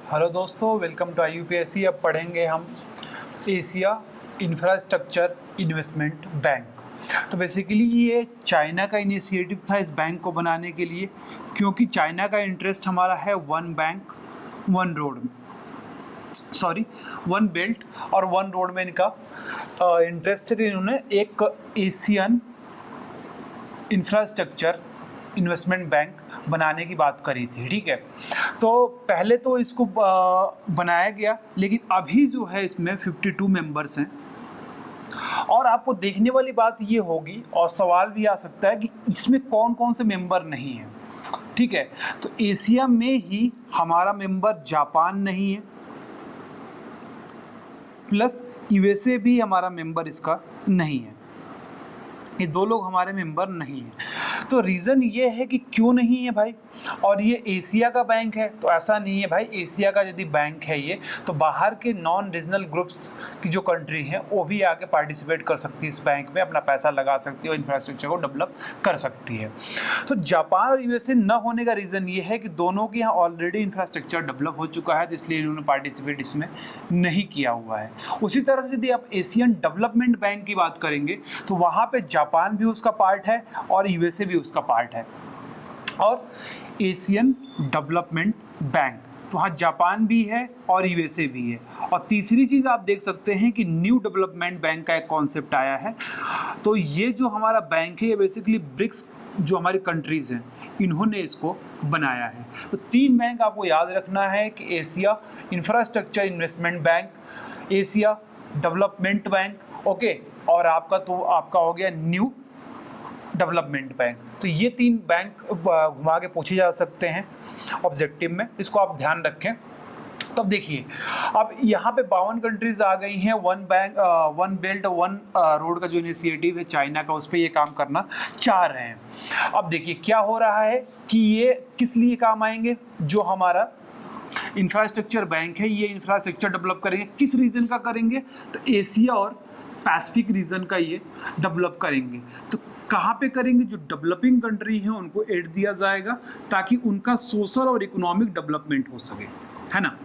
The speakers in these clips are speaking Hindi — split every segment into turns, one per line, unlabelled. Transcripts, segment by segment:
हेलो दोस्तों, वेलकम टू IUPAC। अब पढ़ेंगे हम एशिया इंफ्रास्ट्रक्चर इन्वेस्टमेंट बैंक। तो बेसिकली ये चाइना का इनिशिएटिव था इस बैंक को बनाने के लिए, क्योंकि चाइना का इंटरेस्ट हमारा है one bank one road, one belt और वन रोड में इनका इंटरेस्ट है। तो इन्होंने एक एशियन इंफ्रास्ट्रक्चर इन्वेस्टमेंट बैंक बनाने की बात करी थी। ठीक है, तो पहले तो इसको बनाया गया, लेकिन अभी जो है इसमें 52 मेंबर्स हैं। और आपको देखने वाली बात ये होगी और सवाल भी आ सकता है कि इसमें कौन कौन से मेंबर नहीं हैं। ठीक है, तो एशिया में ही हमारा मेंबर जापान नहीं है, प्लस USA भी हमारा मेंबर इसका नहीं है। ये दो लोग हमारे मेंबर नहीं हैं। तो रीज़न ये है कि क्यों नहीं है भाई, और ये एशिया का बैंक है तो ऐसा नहीं है भाई। एशिया का यदि बैंक है ये, तो बाहर के नॉन रीजनल ग्रुप्स की जो कंट्री हैं वो भी आके पार्टिसिपेट कर सकती है इस बैंक में, अपना पैसा लगा सकती है और इंफ्रास्ट्रक्चर को डेवलप कर सकती है। तो जापान और USA न होने का रीज़न ये है कि दोनों के यहाँ ऑलरेडी इंफ्रास्ट्रक्चर डेवलप हो चुका है, तो इसलिए इन्होंने पार्टिसिपेट इसमें नहीं किया हुआ है। उसी तरह से यदि आप एशियन डेवलपमेंट बैंक की बात करेंगे तो वहाँ पर जापान भी उसका पार्ट है और USA भी उसका पार्ट है। और एशियन डेवलपमेंट बैंक तो हाँ, जापान भी है और USA भी है। और तीसरी चीज़ आप देख सकते हैं कि न्यू डेवलपमेंट बैंक का एक कॉन्सेप्ट आया है। तो ये जो हमारा बैंक है ये बेसिकली ब्रिक्स जो हमारी कंट्रीज़ हैं इन्होंने इसको बनाया है। तो 3 बैंक आपको याद रखना है कि Asia infrastructure investment bank, Asia development bank, okay, और आपका हो गया न्यू डेवलपमेंट बैंक। तो ये 3 बैंक घुमा के पूछे जा सकते हैं ऑब्जेक्टिव में, इसको आप ध्यान रखें। तब देखिए, अब यहाँ पे 52 कंट्रीज आ गई हैं। वन बेल्ट वन रोड का जो इनिशिएटिव है चाइना का, उस पर ये काम करना चाह रहे हैं। अब देखिए क्या हो रहा है कि ये किस लिए काम आएंगे। जो हमारा इंफ्रास्ट्रक्चर बैंक है ये इंफ्रास्ट्रक्चर डेवलप करेंगे, किस रीजन का करेंगे, तो एशिया और पैसिफिक रीजन का ये डेवलप करेंगे। तो कहाँ पे करेंगे, जो डेवलपिंग कंट्री हैं उनको एड दिया जाएगा ताकि उनका सोशल और इकोनॉमिक डेवलपमेंट हो सके, है ना।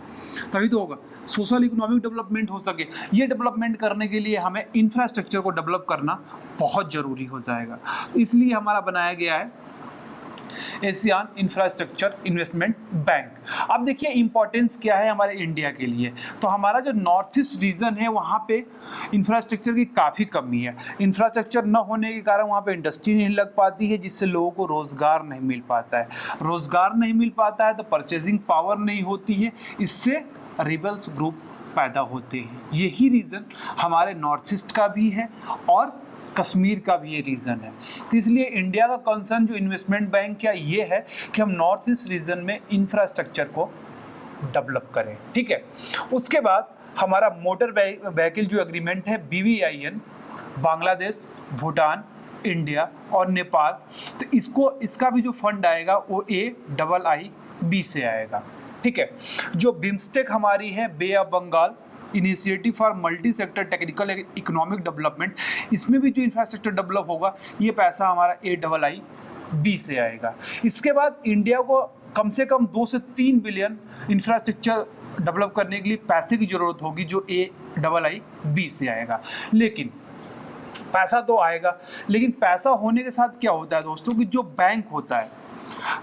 तभी तो होगा, सोशल इकोनॉमिक डेवलपमेंट हो सके। ये डेवलपमेंट करने के लिए हमें इंफ्रास्ट्रक्चर को डेवलप करना बहुत ज़रूरी हो जाएगा। तो इसलिए हमारा बनाया गया है एशियन इंफ्रास्ट्रक्चर इन्वेस्टमेंट बैंक। अब देखिए इंपॉर्टेंस क्या है हमारे इंडिया के लिए। तो हमारा जो नॉर्थ ईस्ट रीजन है वहाँ पे इंफ्रास्ट्रक्चर की काफ़ी कमी है। इंफ्रास्ट्रक्चर न होने के कारण वहाँ पे इंडस्ट्री नहीं लग पाती है, जिससे लोगों को रोज़गार नहीं मिल पाता है। रोज़गार नहीं मिल पाता है तो परचेजिंग पावर नहीं होती है, इससे रिबल्स ग्रुप पैदा होते हैं। यही रीज़न हमारे नॉर्थ ईस्ट का भी है और कश्मीर का भी ये रीज़न है। तो इसलिए इंडिया का कंसर्न जो इन्वेस्टमेंट बैंक का ये है कि हम नॉर्थ ईस्ट रीजन में इंफ्रास्ट्रक्चर को डेवलप करें। ठीक है, उसके बाद हमारा मोटर व्हीकल जो एग्रीमेंट है BVIN, बांग्लादेश, भूटान, इंडिया और नेपाल, तो इसका भी जो फंड आएगा वो AIIB से आएगा। ठीक है, जो बिम्स्टेक हमारी है, Bay of Bengal initiative for multi sector technical economic development, इसमें भी जो इंफ्रास्ट्रक्चर डेवलप होगा ये पैसा हमारा AIIB से आएगा। इसके बाद इंडिया को कम से कम 2 से 3 बिलियन इंफ्रास्ट्रक्चर डेवलप करने के लिए पैसे की ज़रूरत होगी, जो AIIB से आएगा। लेकिन पैसा तो आएगा, लेकिन पैसा होने के साथ क्या होता है दोस्तों कि जो बैंक होता है,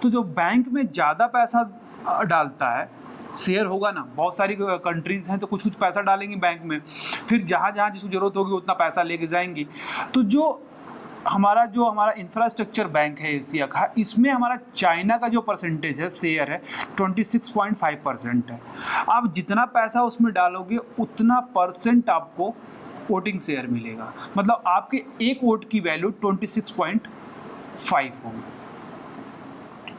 तो जो बैंक में ज़्यादा पैसा डालता है, शेयर होगा ना, बहुत सारी कंट्रीज़ हैं तो कुछ कुछ पैसा डालेंगी बैंक में, फिर जहाँ जहाँ जिसको ज़रूरत होगी उतना पैसा लेके जाएंगी। तो जो हमारा इंफ्रास्ट्रक्चर बैंक है एशिया का, इसमें हमारा चाइना का जो परसेंटेज है, शेयर है 26.5% है। आप जितना पैसा उसमें डालोगे उतना परसेंट आपको वोटिंग शेयर मिलेगा, मतलब आपके एक वोट की वैल्यू 26.5 होगी।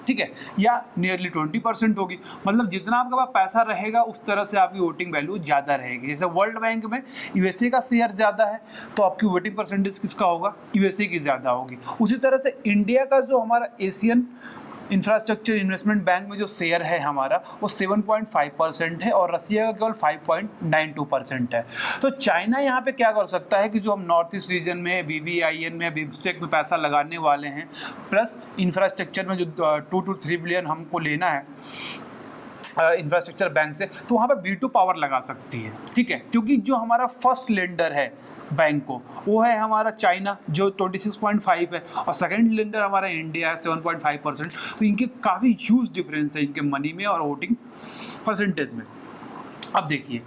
ठीक है, या नियरली 20% होगी। मतलब जितना आपके पास पैसा रहेगा उस तरह से आपकी वोटिंग वैल्यू ज़्यादा रहेगी। जैसे वर्ल्ड बैंक में USA का शेयर ज़्यादा है तो आपकी वोटिंग परसेंटेज किसका होगा, USA की ज़्यादा होगी। उसी तरह से इंडिया का जो हमारा एशियन इंफ्रास्ट्रक्चर इन्वेस्टमेंट बैंक में जो शेयर है हमारा वो 7.5% है और रसिया का केवल 5.92% है। तो चाइना यहाँ पे क्या कर सकता है कि जो हम नॉर्थ ईस्ट रीजन में BVIN में बिम्स्टेक में पैसा लगाने वाले हैं, प्लस इंफ्रास्ट्रक्चर में जो 2 to 3 बिलियन हमको लेना है, इंफ्रास्ट्रक्चर बैंक से, तो वहाँ पे वीटो पावर लगा सकती है, ठीक है, क्योंकि जो हमारा फर्स्ट लेंडर है बैंक को वो है हमारा चाइना जो 26.5 है, और सेकंड लेंडर हमारा इंडिया है 7.5%। तो इनके काफ़ी ह्यूज डिफरेंस है इनके मनी में और वोटिंग परसेंटेज में। अब देखिए,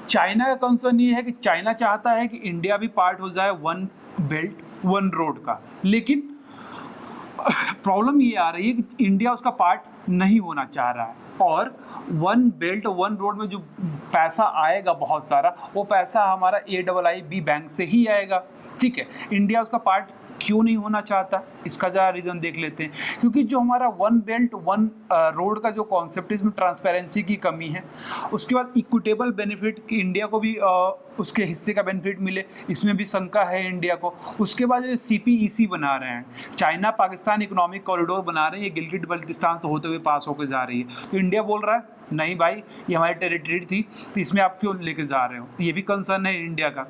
चाइना का कंसर्न ये है कि चाइना चाहता है कि इंडिया भी पार्ट हो जाए वन बेल्ट वन रोड का, लेकिन प्रॉब्लम ये आ रही है कि इंडिया उसका पार्ट नहीं होना चाह रहा है, और वन बेल्ट वन रोड में जो पैसा आएगा बहुत सारा, वो पैसा हमारा AIIB बैंक से ही आएगा, ठीक है। इंडिया उसका पार्ट क्यों नहीं होना चाहता, इसका ज़रा रीज़न देख लेते हैं। क्योंकि जो हमारा वन बेल्ट वन रोड का जो कॉन्सेप्ट है, इसमें ट्रांसपेरेंसी की कमी है। उसके बाद इक्विटेबल बेनिफिट कि इंडिया को भी उसके हिस्से का बेनिफिट मिले, इसमें भी शंका है इंडिया को। उसके बाद जो CPEC बना रहे हैं, चाइना पाकिस्तान इकोनॉमिक कॉरिडोर बना रहे हैं, ये गिलगिट बल्तिस्तान से होते हुए पास होकर जा रही है, तो इंडिया बोल रहा है नहीं भाई ये हमारी टेरिटरी थी, तो इसमें आप क्यों लेके जा रहे हो, तो ये भी कंसर्न है इंडिया का।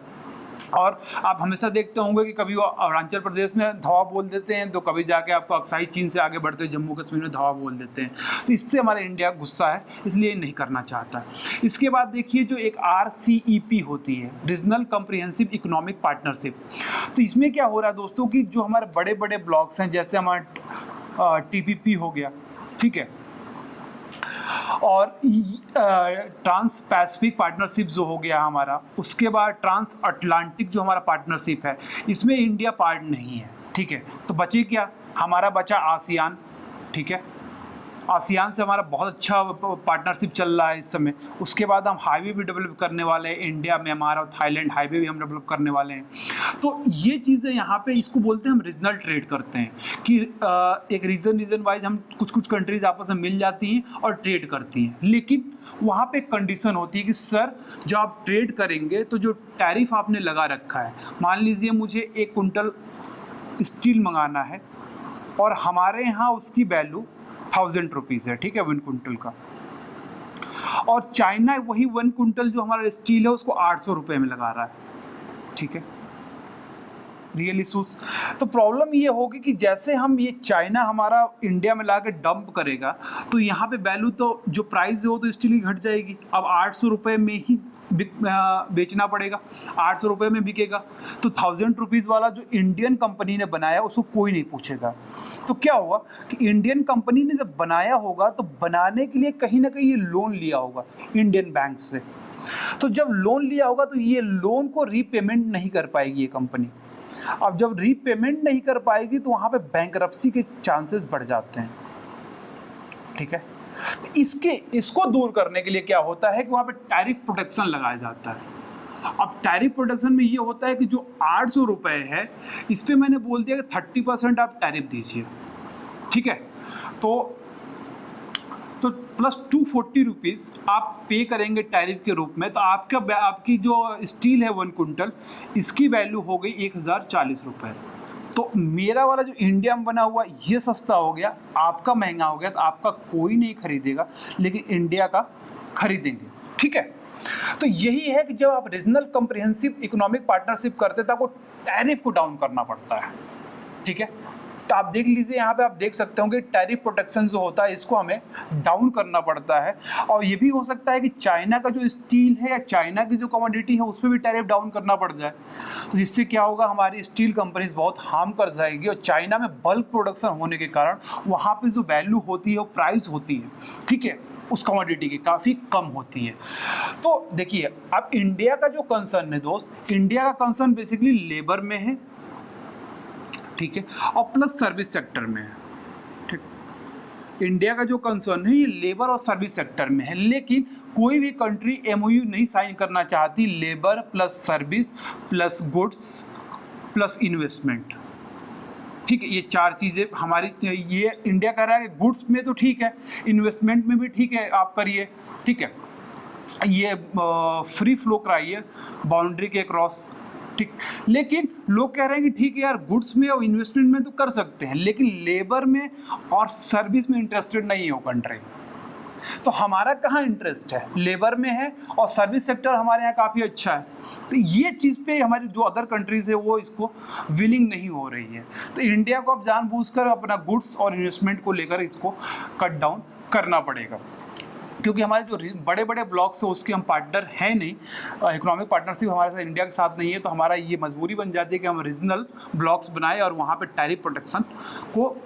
और आप हमेशा देखते होंगे कि कभी वो अरुणाचल प्रदेश में धावा बोल देते हैं, तो कभी जाके आपको अक्साई चीन से आगे बढ़ते हुए जम्मू कश्मीर में धावा बोल देते हैं, तो इससे हमारा इंडिया गुस्सा है, इसलिए नहीं करना चाहता। इसके बाद देखिए जो एक RCEP होती है, रीजनल कॉम्प्रिहेंसिव इकोनॉमिक पार्टनरशिप, तो इसमें क्या हो रहा है दोस्तों कि जो हमारे बड़े बड़े ब्लॉक्स हैं, जैसे हमारा TPP हो गया, ठीक है, और ट्रांस पैसिफिक पार्टनरशिप जो हो गया हमारा, उसके बाद ट्रांस अटलांटिक जो हमारा पार्टनरशिप है, इसमें इंडिया पार्ट नहीं है, ठीक है। तो बचे क्या, हमारा बचा आसियान, ठीक है। आसियान से हमारा बहुत अच्छा पार्टनरशिप चल रहा है इस समय। उसके बाद हम हाईवे भी डेवलप करने वाले हैं, इंडिया में हमारा थाईलैंड हाईवे भी हम डेवलप करने वाले हैं। तो ये चीज़ें यहाँ पे इसको बोलते हैं हम रीजनल ट्रेड करते हैं कि एक रीजन वाइज हम कुछ कंट्रीज आपस में मिल जाती हैं और ट्रेड करती हैं, लेकिन वहाँ पे कंडीशन होती है कि सर जब आप ट्रेड करेंगे तो जो टैरिफ आपने लगा रखा है, मान लीजिए मुझे 1 कुंटल स्टील मंगाना है और हमारे यहाँ उसकी वैल्यू 1000 रुपीज़ है, ठीक है, 1 कुंटल का, और चाइना वही 1 कुंटल जो हमारा स्टील है उसको 800 रुपये में लगा रहा है, ठीक है, रियल इशूज। तो प्रॉब्लम ये होगी कि जैसे हम ये चाइना हमारा इंडिया में ला के डंप करेगा, तो यहाँ पे वैल्यू तो जो प्राइस है वो तो स्टील की घट जाएगी, अब 800 रुपये में ही बेचना पड़ेगा, 800 रुपये में बिकेगा, तो 1000 रुपीज़ वाला जो इंडियन कंपनी ने बनाया उसको कोई नहीं पूछेगा। तो क्या हुआ कि इंडियन कंपनी ने जब बनाया होगा तो बनाने के लिए कहीं ना कहीं ये लोन लिया होगा इंडियन बैंक से, तो जब लोन लिया होगा तो ये लोन को रीपेमेंट नहीं कर पाएगी ये कंपनी। अब जब रीपेमेंट नहीं कर पाएगी तो वहाँ पे बैंकरप्सी के चांसेस बढ़ जाते हैं, ठीक है। तो इसको दूर करने के लिए क्या होता है कि वहाँ पे टैरिफ प्रोटेक्शन लगाया जाता है। अब टैरिफ प्रोटेक्शन में ये होता है कि जो 800 रुपये है इस पर मैंने बोल दिया कि 30% आप टैरिफ दीजिए, ठीक है, तो प्लस 240 रुपीज़ आप पे करेंगे टैरिफ के रूप में, तो आपकी जो स्टील है 1 कुंटल इसकी वैल्यू हो गई 1040 रुपये। तो मेरा वाला जो इंडिया में बना हुआ ये सस्ता हो गया, आपका महंगा हो गया, तो आपका कोई नहीं खरीदेगा लेकिन इंडिया का खरीदेंगे, ठीक है। तो यही है कि जब आप रीजनल कॉम्प्रिहेंसिव इकोनॉमिक पार्टनरशिप करते तो आपको टैरिफ को डाउन करना पड़ता है, ठीक है। तो आप देख लीजिए यहाँ पे आप देख सकते हो कि टैरिफ प्रोटेक्शन जो होता है इसको हमें डाउन करना पड़ता है, और ये भी हो सकता है कि चाइना का जो स्टील है या चाइना की जो कमोडिटी है उस पर भी टैरिफ डाउन करना पड़ जाए, तो जिससे क्या होगा हमारी स्टील कंपनीज बहुत हार्म कर जाएगी, और चाइना में बल्क प्रोडक्शन होने के कारण वहाँ पर जो वैल्यू होती है वो प्राइस होती है, ठीक है, उस कमोडिटी की काफ़ी कम होती है। तो देखिए अब इंडिया का जो कंसर्न है दोस्त, इंडिया का कंसर्न बेसिकली लेबर में है, ठीक है, और प्लस सर्विस सेक्टर में है, ठीक। इंडिया का जो कंसर्न है ये लेबर और सर्विस सेक्टर में है, लेकिन कोई भी कंट्री MOU नहीं साइन करना चाहती labour plus service plus goods plus investment, ठीक है। ये 4 चीज़ें हमारी, ये इंडिया कह रहा है कि गुड्स में तो ठीक है, इन्वेस्टमेंट में भी ठीक है आप करिए, ठीक है, ये फ्री फ्लो कराइए बाउंड्री के क्रॉस, ठीक। लेकिन लोग कह रहे हैं कि ठीक है यार गुड्स में और इन्वेस्टमेंट में तो कर सकते हैं, लेकिन लेबर में और सर्विस में इंटरेस्टेड नहीं है वो कंट्री। तो हमारा कहाँ इंटरेस्ट है, लेबर में है, और सर्विस सेक्टर हमारे यहाँ काफ़ी अच्छा है। तो ये चीज़ पे हमारी जो अदर कंट्रीज़ है वो इसको विलिंग नहीं हो रही है, तो इंडिया को अब जानबूझकर अपना गुड्स और इन्वेस्टमेंट को लेकर इसको कट डाउन करना पड़ेगा। क्योंकि हमारे जो बड़े बड़े ब्लॉक्स हैं उसके हम पार्टनर हैं नहीं, इकोनॉमिक पार्टनरशिप हमारे साथ इंडिया के साथ नहीं है, तो हमारा ये मजबूरी बन जाती है कि हम रीजनल ब्लॉक्स बनाएं और वहाँ पे टैरिफ प्रोटेक्शन को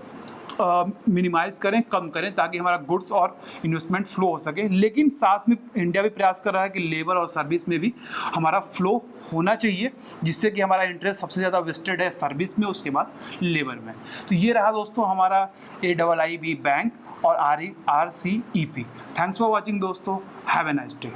मिनिमाइज़ करें, कम करें, ताकि हमारा गुड्स और इन्वेस्टमेंट फ्लो हो सके। लेकिन साथ में इंडिया भी प्रयास कर रहा है कि लेबर और सर्विस में भी हमारा फ्लो होना चाहिए, जिससे कि हमारा इंटरेस्ट सबसे ज़्यादा वेस्टेड है सर्विस में, उसके बाद लेबर में। तो ये रहा दोस्तों हमारा AIIB बैंक और RCEP। थैंक्स फॉर वॉचिंग दोस्तों, हैव ए नाइस डे।